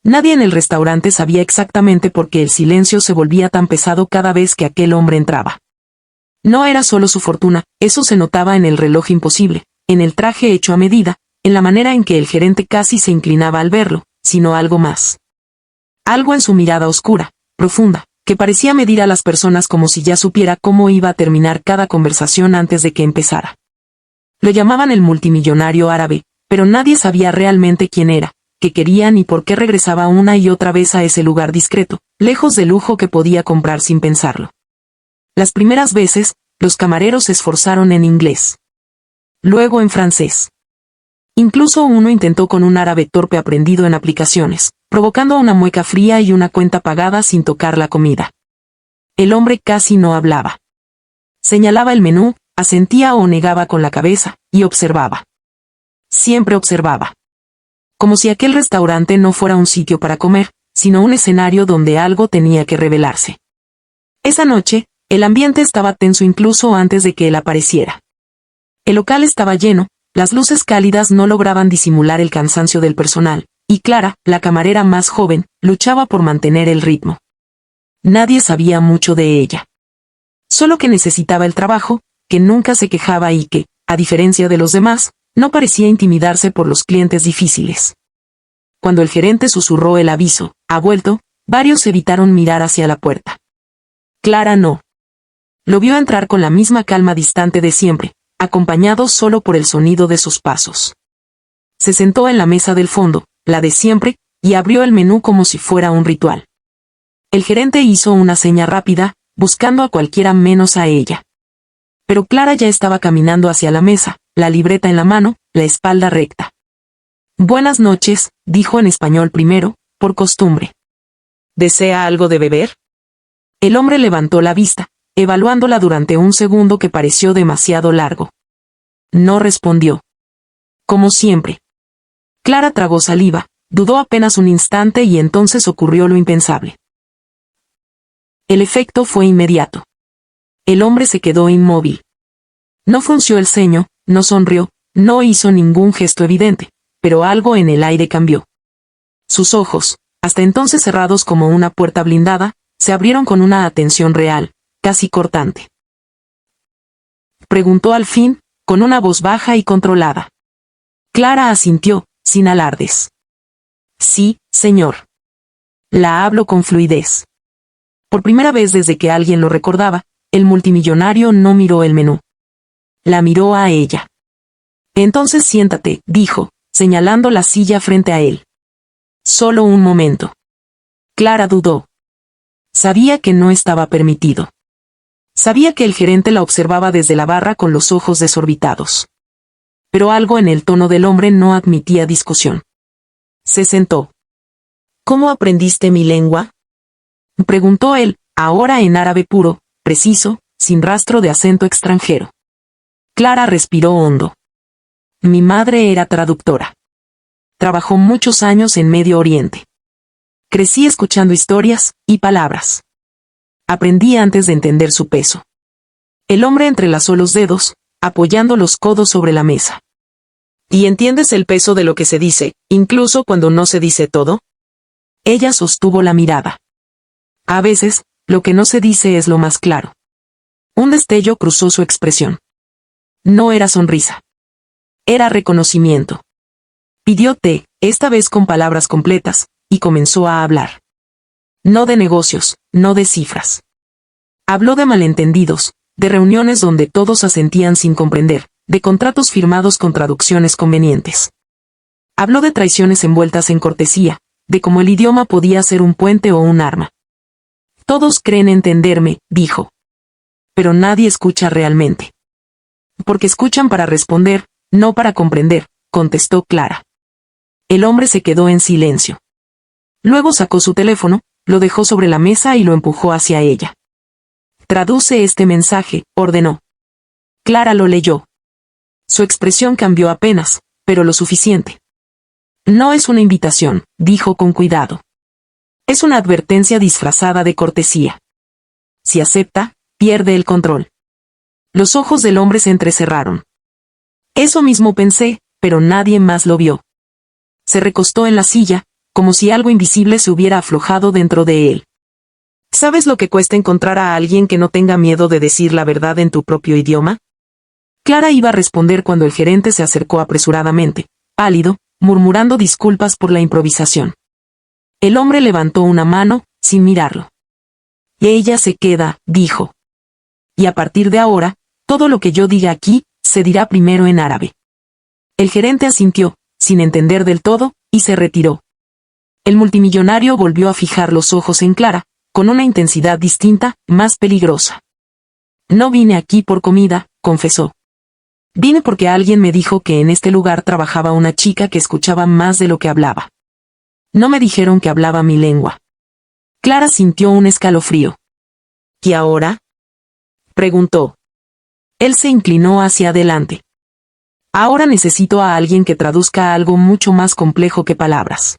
Nadie en el restaurante sabía exactamente por qué el silencio se volvía tan pesado cada vez que aquel hombre entraba. No era solo su fortuna, eso se notaba en el reloj imposible, en el traje hecho a medida, en la manera en que el gerente casi se inclinaba al verlo, sino algo más. Algo en su mirada oscura, profunda, que parecía medir a las personas como si ya supiera cómo iba a terminar cada conversación antes de que empezara. Lo llamaban el multimillonario árabe, pero nadie sabía realmente quién era, qué quería ni por qué regresaba una y otra vez a ese lugar discreto, lejos del lujo que podía comprar sin pensarlo. Las primeras veces, los camareros se esforzaron en inglés. Luego en francés. Incluso uno intentó con un árabe torpe aprendido en aplicaciones, provocando una mueca fría y una cuenta pagada sin tocar la comida. El hombre casi no hablaba. Señalaba el menú, asentía o negaba con la cabeza, y observaba. Siempre observaba. Como si aquel restaurante no fuera un sitio para comer, sino un escenario donde algo tenía que revelarse. Esa noche, el ambiente estaba tenso incluso antes de que él apareciera. El local estaba lleno, las luces cálidas no lograban disimular el cansancio del personal, y Clara, la camarera más joven, luchaba por mantener el ritmo. Nadie sabía mucho de ella. Solo que necesitaba el trabajo, que nunca se quejaba y que, a diferencia de los demás, no parecía intimidarse por los clientes difíciles. Cuando el gerente susurró el aviso, "Ha vuelto", varios evitaron mirar hacia la puerta. Clara no. Lo vio entrar con la misma calma distante de siempre, acompañado solo por el sonido de sus pasos. Se sentó en la mesa del fondo, la de siempre, y abrió el menú como si fuera un ritual. El gerente hizo una seña rápida, buscando a cualquiera menos a ella. Pero Clara ya estaba caminando hacia la mesa, la libreta en la mano, la espalda recta. «Buenas noches», dijo en español primero, por costumbre. «¿Desea algo de beber?» El hombre levantó la vista, evaluándola durante un segundo que pareció demasiado largo. No respondió. Como siempre. Clara tragó saliva, dudó apenas un instante y entonces ocurrió lo impensable. El efecto fue inmediato. El hombre se quedó inmóvil. No frunció el ceño, no sonrió, no hizo ningún gesto evidente, pero algo en el aire cambió. Sus ojos, hasta entonces cerrados como una puerta blindada, se abrieron con una atención real, casi cortante. Preguntó al fin, con una voz baja y controlada. Clara asintió, sin alardes. «Sí, señor. La hablo con fluidez». Por primera vez desde que alguien lo recordaba, el multimillonario no miró el menú. La miró a ella. «Entonces siéntate», dijo, señalando la silla frente a él. «Solo un momento». Clara dudó. Sabía que no estaba permitido. Sabía que el gerente la observaba desde la barra con los ojos desorbitados. Pero algo en el tono del hombre no admitía discusión. Se sentó. «¿Cómo aprendiste mi lengua?», preguntó él, ahora en árabe puro, preciso, sin rastro de acento extranjero. Clara respiró hondo. «Mi madre era traductora. Trabajó muchos años en Medio Oriente. Crecí escuchando historias y palabras. Aprendí antes de entender su peso». El hombre entrelazó los dedos, apoyando los codos sobre la mesa. «¿Y entiendes el peso de lo que se dice, incluso cuando no se dice todo?». Ella sostuvo la mirada. «A veces, lo que no se dice es lo más claro». Un destello cruzó su expresión. No era sonrisa. Era reconocimiento. Pidió té, esta vez con palabras completas, y comenzó a hablar. No de negocios, no de cifras. Habló de malentendidos, de reuniones donde todos asentían sin comprender, de contratos firmados con traducciones convenientes. Habló de traiciones envueltas en cortesía, de cómo el idioma podía ser un puente o un arma. «Todos creen entenderme», dijo. «Pero nadie escucha realmente». «Porque escuchan para responder, no para comprender», contestó Clara. El hombre se quedó en silencio. Luego sacó su teléfono, lo dejó sobre la mesa y lo empujó hacia ella. «Traduce este mensaje», ordenó. Clara lo leyó. Su expresión cambió apenas, pero lo suficiente. «No es una invitación», dijo con cuidado. «Es una advertencia disfrazada de cortesía. Si acepta, pierde el control». Los ojos del hombre se entrecerraron. «Eso mismo pensé, pero nadie más lo vio». Se recostó en la silla, como si algo invisible se hubiera aflojado dentro de él. ¿Sabes lo que cuesta encontrar a alguien que no tenga miedo de decir la verdad en tu propio idioma? Clara iba a responder cuando el gerente se acercó apresuradamente, pálido, murmurando disculpas por la improvisación. El hombre levantó una mano, sin mirarlo. Y ella se queda, dijo. Y a partir de ahora, todo lo que yo diga aquí, se dirá primero en árabe. El gerente asintió, sin entender del todo, y se retiró. El multimillonario volvió a fijar los ojos en Clara, con una intensidad distinta, más peligrosa. No vine aquí por comida, confesó. Vine porque alguien me dijo que en este lugar trabajaba una chica que escuchaba más de lo que hablaba. No me dijeron que hablaba mi lengua. Clara sintió un escalofrío. ¿Y ahora?, preguntó. Él se inclinó hacia adelante. Ahora necesito a alguien que traduzca algo mucho más complejo que palabras.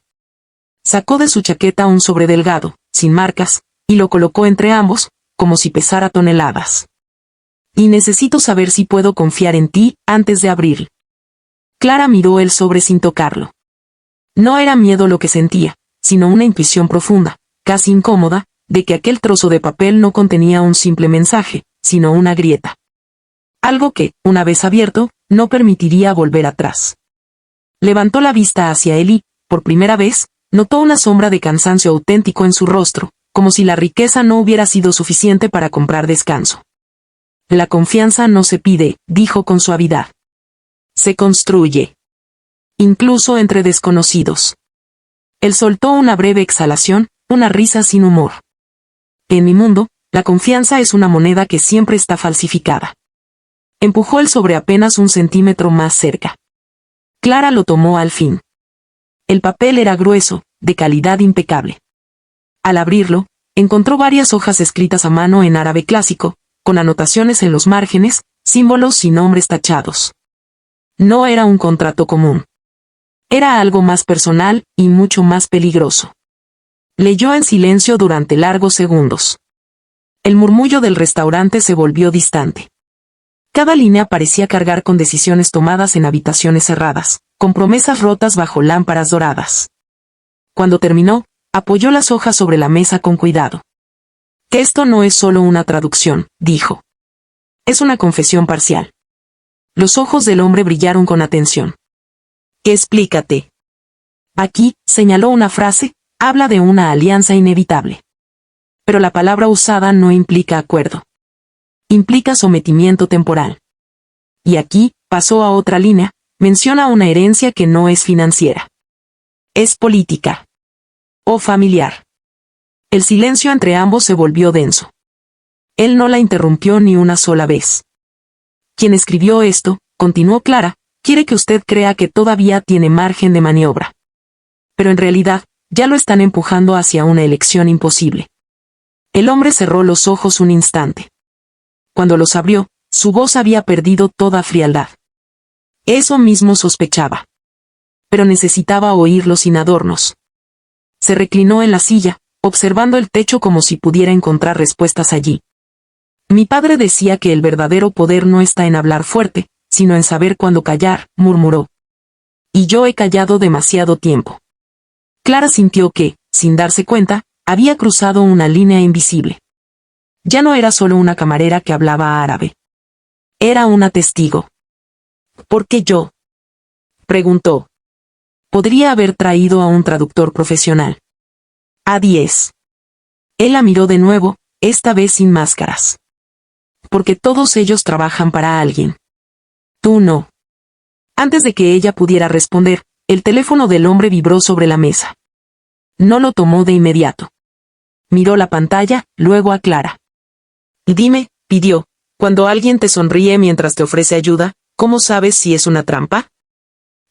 Sacó de su chaqueta un sobre delgado, sin marcas, y lo colocó entre ambos, como si pesara toneladas. Y necesito saber si puedo confiar en ti, antes de abrirlo. Clara miró el sobre sin tocarlo. No era miedo lo que sentía, sino una intuición profunda, casi incómoda, de que aquel trozo de papel no contenía un simple mensaje, sino una grieta. Algo que, una vez abierto, no permitiría volver atrás. Levantó la vista hacia él y, por primera vez, notó una sombra de cansancio auténtico en su rostro, como si la riqueza no hubiera sido suficiente para comprar descanso. La confianza no se pide, dijo con suavidad. Se construye. Incluso entre desconocidos. Él soltó una breve exhalación, una risa sin humor. En mi mundo, la confianza es una moneda que siempre está falsificada. Empujó el sobre apenas un centímetro más cerca. Clara lo tomó al fin. El papel era grueso, de calidad impecable. Al abrirlo, encontró varias hojas escritas a mano en árabe clásico, con anotaciones en los márgenes, símbolos y nombres tachados. No era un contrato común. Era algo más personal y mucho más peligroso. Leyó en silencio durante largos segundos. El murmullo del restaurante se volvió distante. Cada línea parecía cargar con decisiones tomadas en habitaciones cerradas, con promesas rotas bajo lámparas doradas. Cuando terminó, apoyó las hojas sobre la mesa con cuidado. Que esto no es solo una traducción, dijo. Es una confesión parcial. Los ojos del hombre brillaron con atención. Explícate. Aquí, señaló una frase, habla de una alianza inevitable. Pero la palabra usada no implica acuerdo. Implica sometimiento temporal. Y aquí, pasó a otra línea, menciona una herencia que no es financiera. Es política. O familiar. El silencio entre ambos se volvió denso. Él no la interrumpió ni una sola vez. Quien escribió esto, continuó Clara, quiere que usted crea que todavía tiene margen de maniobra. Pero en realidad, ya lo están empujando hacia una elección imposible. El hombre cerró los ojos un instante. Cuando los abrió, su voz había perdido toda frialdad. Eso mismo sospechaba. Pero necesitaba oírlo sin adornos. Se reclinó en la silla, observando el techo como si pudiera encontrar respuestas allí. Mi padre decía que el verdadero poder no está en hablar fuerte, sino en saber cuándo callar, murmuró. Y yo he callado demasiado tiempo. Clara sintió que, sin darse cuenta, había cruzado una línea invisible. Ya no era solo una camarera que hablaba árabe. Era una testigo. ¿Por qué yo?, preguntó. Podría haber traído a un traductor profesional. A 10. Él la miró de nuevo, esta vez sin máscaras. Porque todos ellos trabajan para alguien. Tú no. Antes de que ella pudiera responder, el teléfono del hombre vibró sobre la mesa. No lo tomó de inmediato. Miró la pantalla, luego a Clara. Dime, pidió, cuando alguien te sonríe mientras te ofrece ayuda, ¿cómo sabes si es una trampa?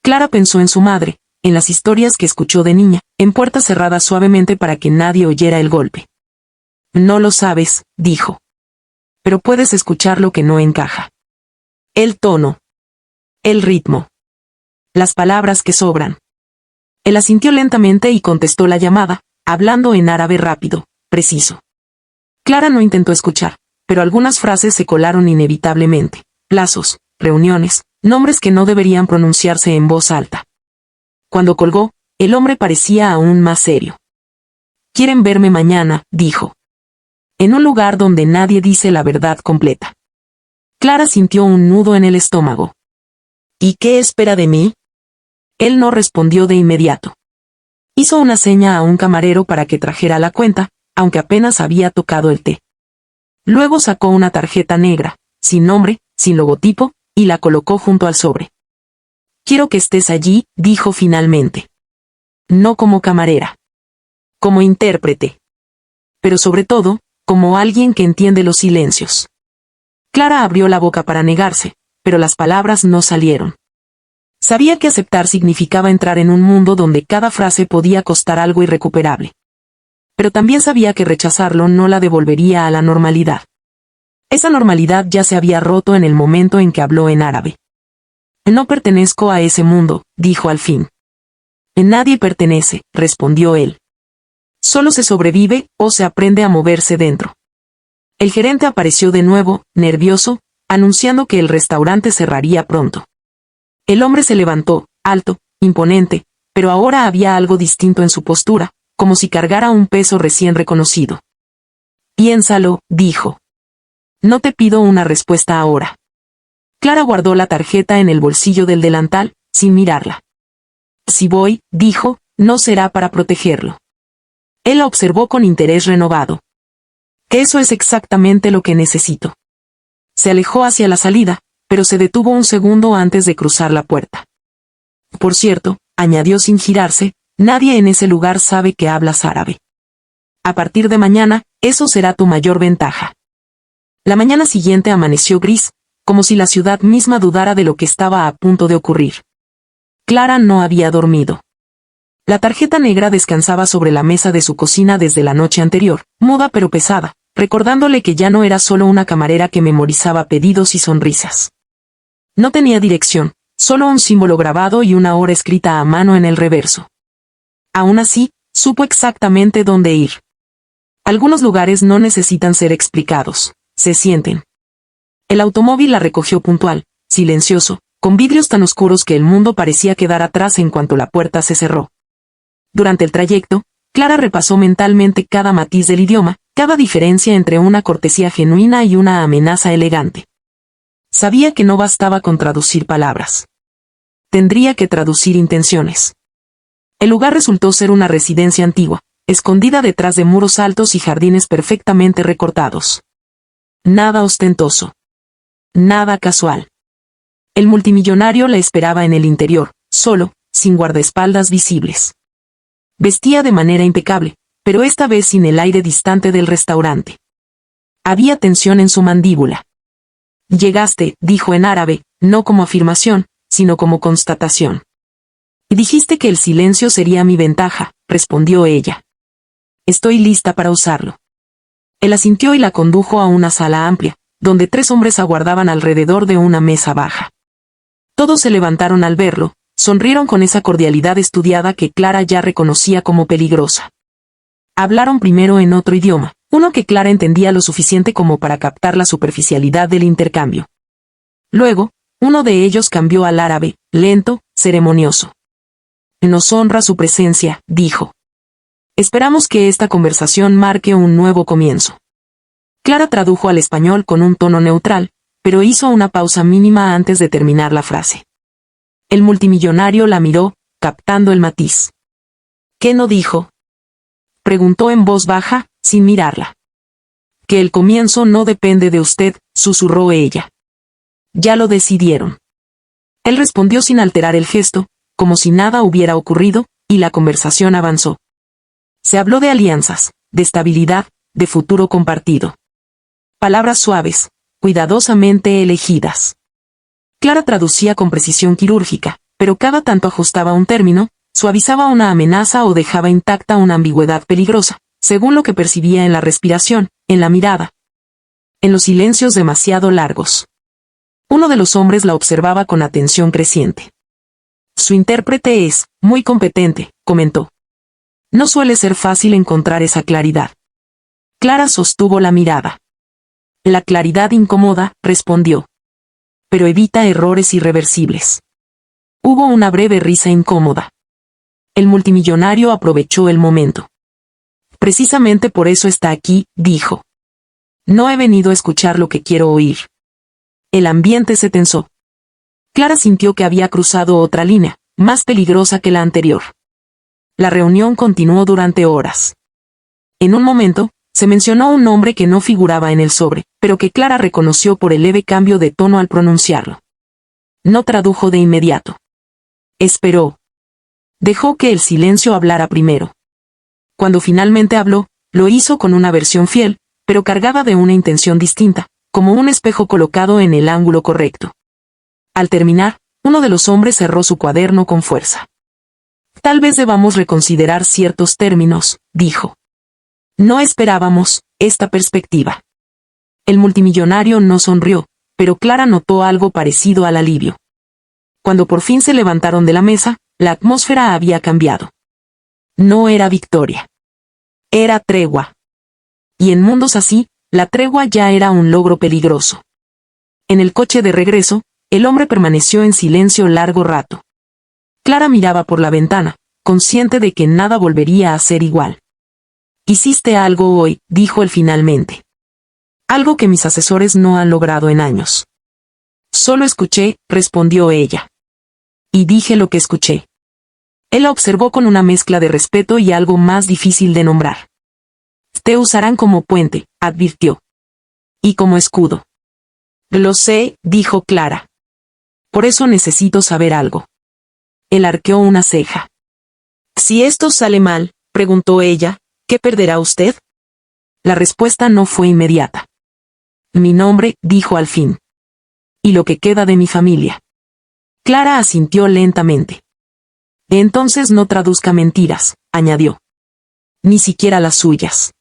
Clara pensó en su madre, en las historias que escuchó de niña, en puertas cerradas suavemente para que nadie oyera el golpe. No lo sabes, dijo. Pero puedes escuchar lo que no encaja. El tono. El ritmo. Las palabras que sobran. Él asintió lentamente y contestó la llamada, hablando en árabe rápido, preciso. Clara no intentó escuchar, pero algunas frases se colaron inevitablemente. Plazos, reuniones, nombres que no deberían pronunciarse en voz alta. Cuando colgó, el hombre parecía aún más serio. «Quieren verme mañana», dijo. «En un lugar donde nadie dice la verdad completa». Clara sintió un nudo en el estómago. «¿Y qué espera de mí?». Él no respondió de inmediato. Hizo una seña a un camarero para que trajera la cuenta, aunque apenas había tocado el té. Luego sacó una tarjeta negra, sin nombre, sin logotipo, y la colocó junto al sobre. «Quiero que estés allí», dijo finalmente. «No como camarera. Como intérprete. Pero sobre todo, como alguien que entiende los silencios». Clara abrió la boca para negarse, pero las palabras no salieron. Sabía que aceptar significaba entrar en un mundo donde cada frase podía costar algo irrecuperable. Pero también sabía que rechazarlo no la devolvería a la normalidad. Esa normalidad ya se había roto en el momento en que habló en árabe. «No pertenezco a ese mundo», dijo al fin. «Nadie pertenece», respondió él. «Solo se sobrevive o se aprende a moverse dentro». El gerente apareció de nuevo, nervioso, anunciando que el restaurante cerraría pronto. El hombre se levantó, alto, imponente, pero ahora había algo distinto en su postura, como si cargara un peso recién reconocido. «Piénsalo», dijo. «No te pido una respuesta ahora». Clara guardó la tarjeta en el bolsillo del delantal, sin mirarla. «Si voy», dijo, «no será para protegerlo». Él la observó con interés renovado. «Eso es exactamente lo que necesito». Se alejó hacia la salida, pero se detuvo un segundo antes de cruzar la puerta. «Por cierto», añadió sin girarse, «nadie en ese lugar sabe que hablas árabe. A partir de mañana, eso será tu mayor ventaja». La mañana siguiente amaneció gris, como si la ciudad misma dudara de lo que estaba a punto de ocurrir. Clara no había dormido. La tarjeta negra descansaba sobre la mesa de su cocina desde la noche anterior, muda pero pesada, recordándole que ya no era solo una camarera que memorizaba pedidos y sonrisas. No tenía dirección, solo un símbolo grabado y una hora escrita a mano en el reverso. Aún así, supo exactamente dónde ir. Algunos lugares no necesitan ser explicados, se sienten. El automóvil la recogió puntual, silencioso, con vidrios tan oscuros que el mundo parecía quedar atrás en cuanto la puerta se cerró. Durante el trayecto, Clara repasó mentalmente cada matiz del idioma, cada diferencia entre una cortesía genuina y una amenaza elegante. Sabía que no bastaba con traducir palabras. Tendría que traducir intenciones. El lugar resultó ser una residencia antigua, escondida detrás de muros altos y jardines perfectamente recortados. Nada ostentoso. Nada casual. El multimillonario la esperaba en el interior, solo, sin guardaespaldas visibles. Vestía de manera impecable, pero esta vez sin el aire distante del restaurante. Había tensión en su mandíbula. «Llegaste», dijo en árabe, no como afirmación, sino como constatación. «Y dijiste que el silencio sería mi ventaja», respondió ella. «Estoy lista para usarlo». Él asintió y la condujo a una sala amplia, donde 3 hombres aguardaban alrededor de una mesa baja. Todos se levantaron al verlo, sonrieron con esa cordialidad estudiada que Clara ya reconocía como peligrosa. Hablaron primero en otro idioma, uno que Clara entendía lo suficiente como para captar la superficialidad del intercambio. Luego, uno de ellos cambió al árabe, lento, ceremonioso. «Nos honra su presencia», dijo. «Esperamos que esta conversación marque un nuevo comienzo». Clara tradujo al español con un tono neutral, pero hizo una pausa mínima antes de terminar la frase. El multimillonario la miró, captando el matiz. «¿Qué no dijo?», preguntó en voz baja, sin mirarla. «Que el comienzo no depende de usted», susurró ella. «Ya lo decidieron». Él respondió sin alterar el gesto, como si nada hubiera ocurrido, y la conversación avanzó. Se habló de alianzas, de estabilidad, de futuro compartido. Palabras suaves, cuidadosamente elegidas. Clara traducía con precisión quirúrgica, pero cada tanto ajustaba un término, suavizaba una amenaza o dejaba intacta una ambigüedad peligrosa, según lo que percibía en la respiración, en la mirada. En los silencios demasiado largos. Uno de los hombres la observaba con atención creciente. «Su intérprete es muy competente», comentó. «No suele ser fácil encontrar esa claridad». Clara sostuvo la mirada. «La claridad incomoda», respondió. «Pero evita errores irreversibles». Hubo una breve risa incómoda. El multimillonario aprovechó el momento. Precisamente por eso está aquí, dijo. No he venido a escuchar lo que quiero oír. El ambiente se tensó. Clara sintió que había cruzado otra línea, más peligrosa que la anterior. La reunión continuó durante horas. En un momento, se mencionó un nombre que no figuraba en el sobre, pero que Clara reconoció por el leve cambio de tono al pronunciarlo. No tradujo de inmediato. Esperó. Dejó que el silencio hablara primero. Cuando finalmente habló, lo hizo con una versión fiel, pero cargada de una intención distinta, como un espejo colocado en el ángulo correcto. Al terminar, uno de los hombres cerró su cuaderno con fuerza. Tal vez debamos reconsiderar ciertos términos, dijo. No esperábamos esta perspectiva. El multimillonario no sonrió, pero Clara notó algo parecido al alivio. Cuando por fin se levantaron de la mesa, la atmósfera había cambiado. No era victoria. Era tregua. Y en mundos así, la tregua ya era un logro peligroso. En el coche de regreso, el hombre permaneció en silencio largo rato. Clara miraba por la ventana, consciente de que nada volvería a ser igual. Hiciste algo hoy, dijo él finalmente. Algo que mis asesores no han logrado en años. Solo escuché, respondió ella. Y dije lo que escuché. Él la observó con una mezcla de respeto y algo más difícil de nombrar. Te usarán como puente, advirtió. Y como escudo. Lo sé, dijo Clara. Por eso necesito saber algo. Él arqueó una ceja. Si esto sale mal, preguntó ella, ¿qué perderá usted? La respuesta no fue inmediata. Mi nombre, dijo al fin. Y lo que queda de mi familia. Clara asintió lentamente. Entonces no traduzca mentiras, añadió. Ni siquiera las suyas.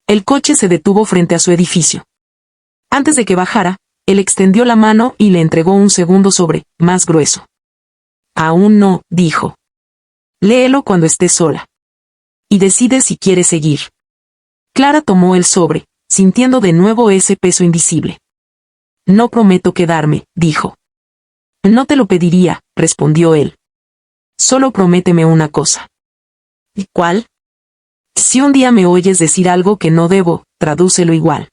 El coche se detuvo frente a su edificio. Antes de que bajara, él extendió la mano y le entregó un segundo sobre, más grueso. Aún no, dijo. Léelo cuando estés sola. Y decide si quiere seguir. Clara tomó el sobre, sintiendo de nuevo ese peso invisible. No prometo quedarme, dijo. No te lo pediría, respondió él. Solo prométeme una cosa. ¿Y cuál? Si un día me oyes decir algo que no debo, tradúcelo igual.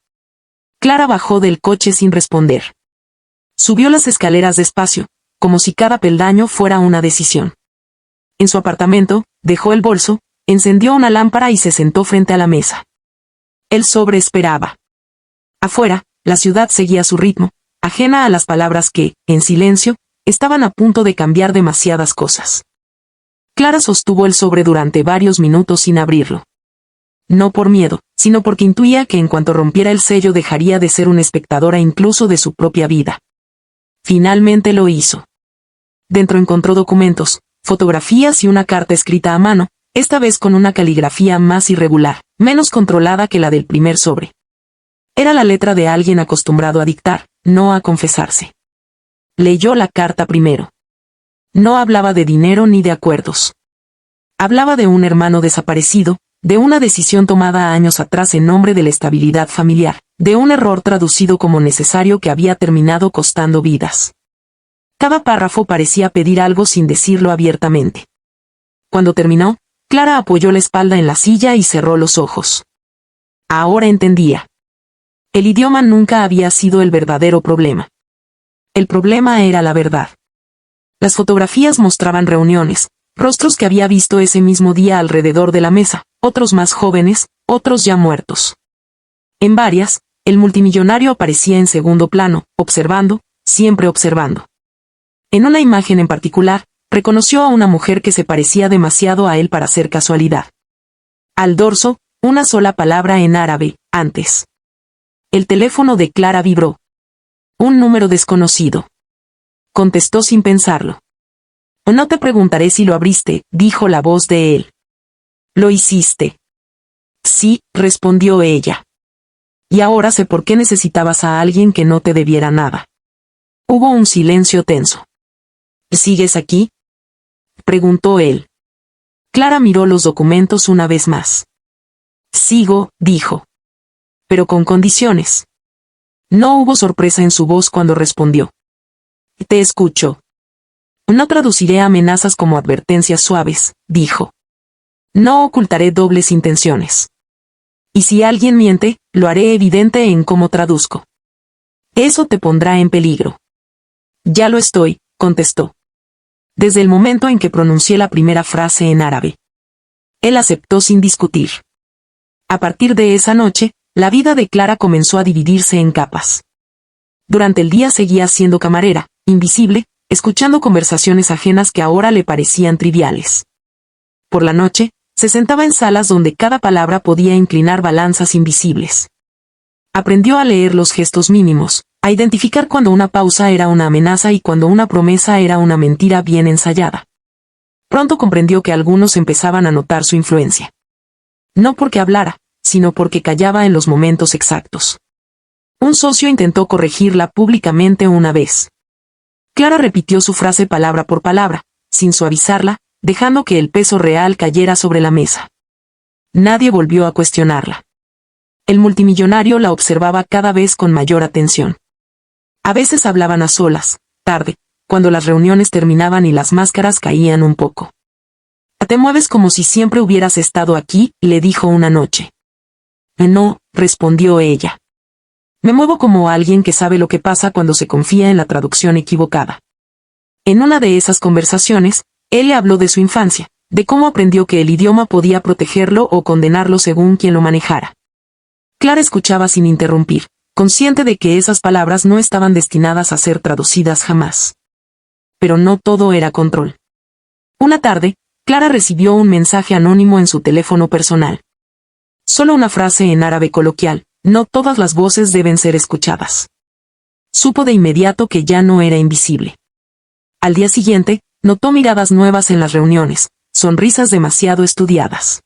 Clara bajó del coche sin responder. Subió las escaleras despacio, como si cada peldaño fuera una decisión. En su apartamento, dejó el bolso, encendió una lámpara y se sentó frente a la mesa. El sobre esperaba. Afuera, la ciudad seguía su ritmo, ajena a las palabras que, en silencio, estaban a punto de cambiar demasiadas cosas. Clara sostuvo el sobre durante varios minutos sin abrirlo. No por miedo, sino porque intuía que en cuanto rompiera el sello dejaría de ser una espectadora incluso de su propia vida. Finalmente lo hizo. Dentro encontró documentos, fotografías y una carta escrita a mano, esta vez con una caligrafía más irregular, menos controlada que la del primer sobre. Era la letra de alguien acostumbrado a dictar, no a confesarse. Leyó la carta primero. No hablaba de dinero ni de acuerdos. Hablaba de un hermano desaparecido, de una decisión tomada años atrás en nombre de la estabilidad familiar, de un error traducido como necesario que había terminado costando vidas. Cada párrafo parecía pedir algo sin decirlo abiertamente. Cuando terminó, Clara apoyó la espalda en la silla y cerró los ojos. Ahora entendía. El idioma nunca había sido el verdadero problema. El problema era la verdad. Las fotografías mostraban reuniones, rostros que había visto ese mismo día alrededor de la mesa, otros más jóvenes, otros ya muertos. En varias, el multimillonario aparecía en segundo plano, observando, siempre observando. En una imagen en particular, reconoció a una mujer que se parecía demasiado a él para ser casualidad. Al dorso, una sola palabra en árabe, antes. El teléfono de Clara vibró. Un número desconocido. Contestó sin pensarlo. No te preguntaré si lo abriste, dijo la voz de él. ¿Lo hiciste? Sí, respondió ella. Y ahora sé por qué necesitabas a alguien que no te debiera nada. Hubo un silencio tenso. ¿Sigues aquí?, preguntó él. Clara miró los documentos una vez más. Sigo, dijo. Pero con condiciones. No hubo sorpresa en su voz cuando respondió. Te escucho. No traduciré amenazas como advertencias suaves, dijo. No ocultaré dobles intenciones. Y si alguien miente, lo haré evidente en cómo traduzco. Eso te pondrá en peligro. Ya lo estoy, contestó. Desde el momento en que pronuncié la primera frase en árabe. Él aceptó sin discutir. A partir de esa noche, la vida de Clara comenzó a dividirse en capas. Durante el día seguía siendo camarera, invisible, escuchando conversaciones ajenas que ahora le parecían triviales. Por la noche, se sentaba en salas donde cada palabra podía inclinar balanzas invisibles. Aprendió a leer los gestos mínimos, a identificar cuando una pausa era una amenaza y cuando una promesa era una mentira bien ensayada. Pronto comprendió que algunos empezaban a notar su influencia. No porque hablara, sino porque callaba en los momentos exactos. Un socio intentó corregirla públicamente una vez. Clara repitió su frase palabra por palabra, sin suavizarla, dejando que el peso real cayera sobre la mesa. Nadie volvió a cuestionarla. El multimillonario la observaba cada vez con mayor atención. A veces hablaban a solas, tarde, cuando las reuniones terminaban y las máscaras caían un poco. Te mueves como si siempre hubieras estado aquí, le dijo una noche. No, respondió ella. Me muevo como alguien que sabe lo que pasa cuando se confía en la traducción equivocada. En una de esas conversaciones, él le habló de su infancia, de cómo aprendió que el idioma podía protegerlo o condenarlo según quien lo manejara. Clara escuchaba sin interrumpir, consciente de que esas palabras no estaban destinadas a ser traducidas jamás. Pero no todo era control. Una tarde, Clara recibió un mensaje anónimo en su teléfono personal. Solo una frase en árabe coloquial, no todas las voces deben ser escuchadas. Supo de inmediato que ya no era invisible. Al día siguiente, notó miradas nuevas en las reuniones, sonrisas demasiado estudiadas.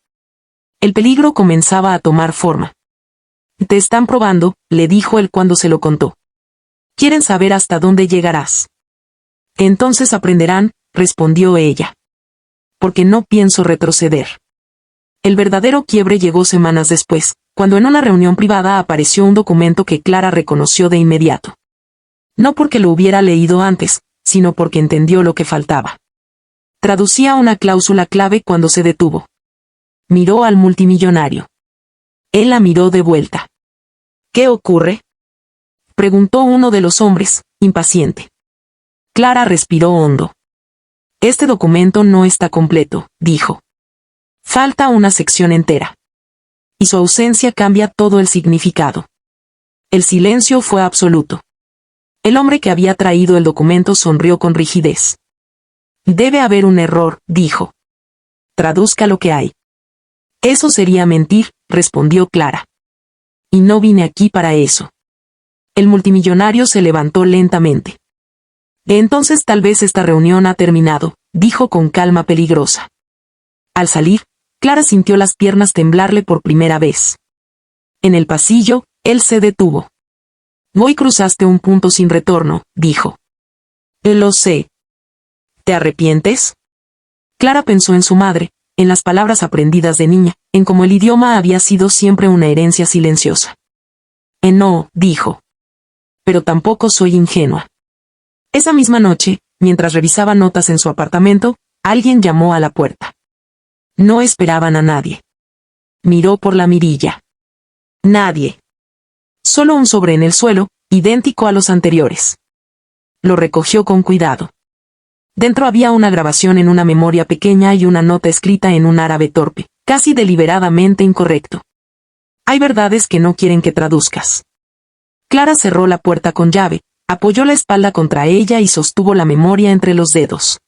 El peligro comenzaba a tomar forma. Te están probando, le dijo él cuando se lo contó. Quieren saber hasta dónde llegarás. Entonces aprenderán, respondió ella. Porque no pienso retroceder. El verdadero quiebre llegó semanas después, cuando en una reunión privada apareció un documento que Clara reconoció de inmediato. No porque lo hubiera leído antes, sino porque entendió lo que faltaba. Traducía una cláusula clave cuando se detuvo. Miró al multimillonario. Él la miró de vuelta. ¿Qué ocurre?, preguntó uno de los hombres, impaciente. Clara respiró hondo. Este documento no está completo, dijo. Falta una sección entera. Y su ausencia cambia todo el significado. El silencio fue absoluto. El hombre que había traído el documento sonrió con rigidez. Debe haber un error, dijo. Traduzca lo que hay. Eso sería mentir, respondió Clara. Y no vine aquí para eso. El multimillonario se levantó lentamente. Entonces tal vez esta reunión ha terminado, dijo con calma peligrosa. Al salir, Clara sintió las piernas temblarle por primera vez. En el pasillo, él se detuvo. Hoy cruzaste un punto sin retorno, dijo. Lo sé. ¿Te arrepientes? Clara pensó en su madre, en las palabras aprendidas de niña, en cómo el idioma había sido siempre una herencia silenciosa. No, dijo. Pero tampoco soy ingenua. Esa misma noche, mientras revisaba notas en su apartamento, alguien llamó a la puerta. No esperaban a nadie. Miró por la mirilla. Nadie. Solo un sobre en el suelo, idéntico a los anteriores. Lo recogió con cuidado. Dentro había una grabación en una memoria pequeña y una nota escrita en un árabe torpe, casi deliberadamente incorrecto. Hay verdades que no quieren que traduzcas. Clara cerró la puerta con llave, apoyó la espalda contra ella y sostuvo la memoria entre los dedos.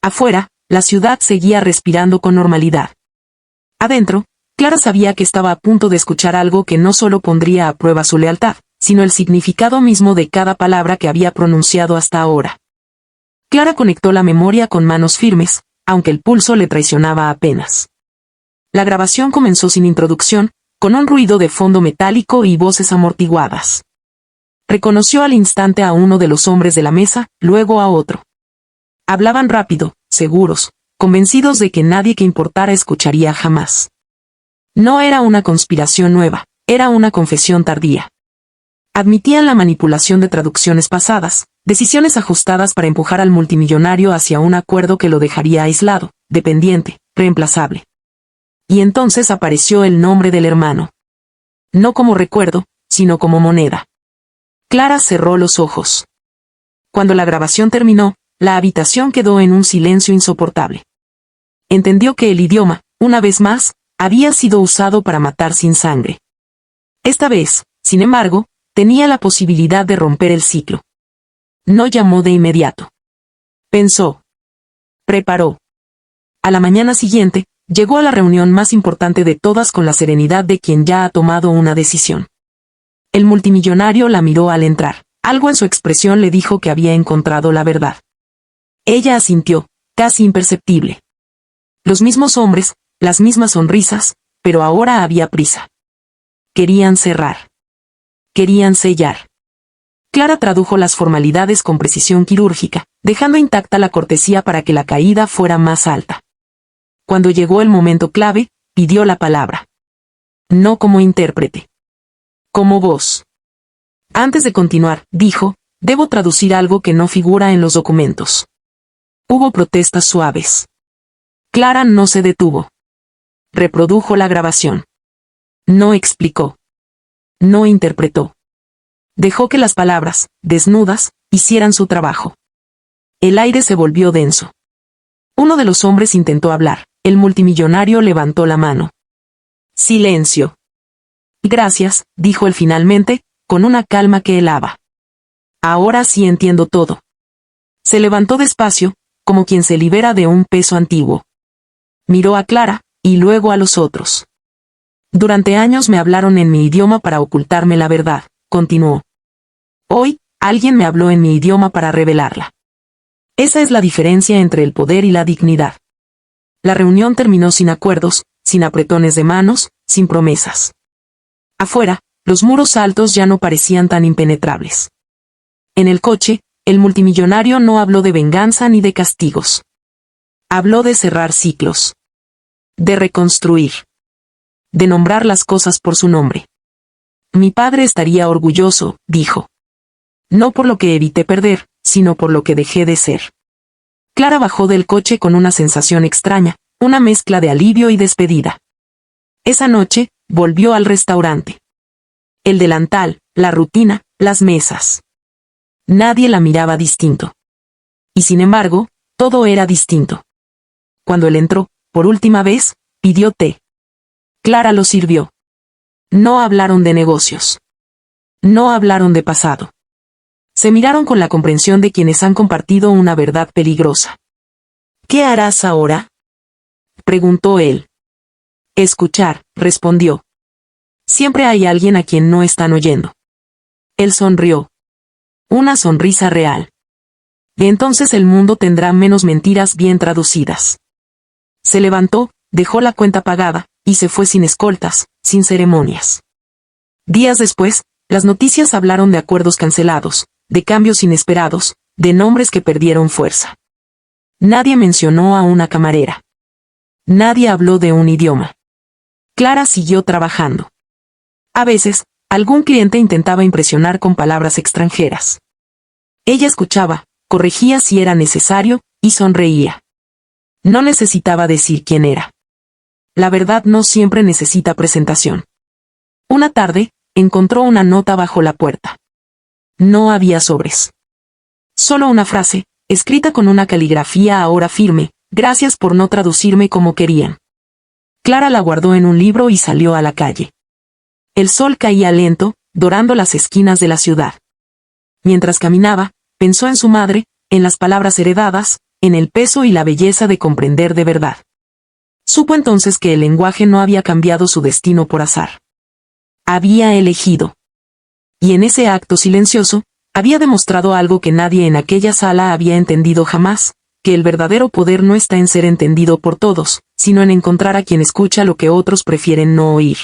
Afuera, la ciudad seguía respirando con normalidad. Adentro, Clara sabía que estaba a punto de escuchar algo que no solo pondría a prueba su lealtad, sino el significado mismo de cada palabra que había pronunciado hasta ahora. Clara conectó la memoria con manos firmes, aunque el pulso le traicionaba apenas. La grabación comenzó sin introducción, con un ruido de fondo metálico y voces amortiguadas. Reconoció al instante a uno de los hombres de la mesa, luego a otro. Hablaban rápido, seguros, convencidos de que nadie que importara escucharía jamás. No era una conspiración nueva, era una confesión tardía. Admitían la manipulación de traducciones pasadas, Decisiones ajustadas para empujar al multimillonario hacia un acuerdo que lo dejaría aislado, dependiente, reemplazable. Y entonces apareció el nombre del hermano. No como recuerdo, sino como moneda. Clara cerró los ojos. Cuando la grabación terminó, la habitación quedó en un silencio insoportable. Entendió que el idioma, una vez más, había sido usado para matar sin sangre. Esta vez, sin embargo, tenía la posibilidad de romper el ciclo. No llamó de inmediato. Pensó. Preparó. A la mañana siguiente, llegó a la reunión más importante de todas con la serenidad de quien ya ha tomado una decisión. El multimillonario la miró al entrar. Algo en su expresión le dijo que había encontrado la verdad. Ella asintió, casi imperceptible. Los mismos hombres, las mismas sonrisas, pero ahora había prisa. Querían cerrar. Querían sellar. Clara tradujo las formalidades con precisión quirúrgica, dejando intacta la cortesía para que la caída fuera más alta. Cuando llegó el momento clave, pidió la palabra. No como intérprete. Como voz. Antes de continuar, dijo, debo traducir algo que no figura en los documentos. Hubo protestas suaves. Clara no se detuvo. Reprodujo la grabación. No explicó. No interpretó. Dejó que las palabras, desnudas, hicieran su trabajo. El aire se volvió denso. Uno de los hombres intentó hablar. El multimillonario levantó la mano. Silencio. Gracias, dijo él finalmente, con una calma que helaba. Ahora sí entiendo todo. Se levantó despacio, como quien se libera de un peso antiguo. Miró a Clara, y luego a los otros. Durante años me hablaron en mi idioma para ocultarme la verdad, continuó. Hoy, alguien me habló en mi idioma para revelarla. Esa es la diferencia entre el poder y la dignidad. La reunión terminó sin acuerdos, sin apretones de manos, sin promesas. Afuera, los muros altos ya no parecían tan impenetrables. En el coche, el multimillonario no habló de venganza ni de castigos. Habló de cerrar ciclos. De reconstruir. De nombrar las cosas por su nombre. Mi padre estaría orgulloso, dijo. No por lo que evité perder, sino por lo que dejé de ser. Clara bajó del coche con una sensación extraña, una mezcla de alivio y despedida. Esa noche, volvió al restaurante. El delantal, la rutina, las mesas. Nadie la miraba distinto. Y sin embargo, todo era distinto. Cuando él entró, por última vez, pidió té. Clara lo sirvió. No hablaron de negocios. No hablaron de pasado. Se miraron con la comprensión de quienes han compartido una verdad peligrosa. ¿Qué harás ahora?, preguntó él. Escuchar, respondió. Siempre hay alguien a quien no están oyendo. Él sonrió. Una sonrisa real. Y entonces el mundo tendrá menos mentiras bien traducidas. Se levantó, dejó la cuenta pagada, y se fue sin escoltas, sin ceremonias. Días después, las noticias hablaron de acuerdos cancelados, de cambios inesperados, de nombres que perdieron fuerza. Nadie mencionó a una camarera. Nadie habló de un idioma. Clara siguió trabajando. A veces, algún cliente intentaba impresionar con palabras extranjeras. Ella escuchaba, corregía si era necesario, y sonreía. No necesitaba decir quién era. La verdad no siempre necesita presentación. Una tarde, encontró una nota bajo la puerta. No había sobres. Solo una frase, escrita con una caligrafía ahora firme: gracias por no traducirme como querían. Clara la guardó en un libro y salió a la calle. El sol caía lento, dorando las esquinas de la ciudad. Mientras caminaba, pensó en su madre, en las palabras heredadas, en el peso y la belleza de comprender de verdad. Supo entonces que el lenguaje no había cambiado su destino por azar. Había elegido. Y en ese acto silencioso, había demostrado algo que nadie en aquella sala había entendido jamás, que el verdadero poder no está en ser entendido por todos, sino en encontrar a quien escucha lo que otros prefieren no oír.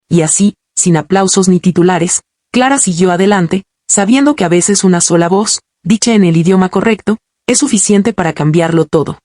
Y así, sin aplausos ni titulares, Clara siguió adelante, sabiendo que a veces una sola voz, dicha en el idioma correcto, es suficiente para cambiarlo todo.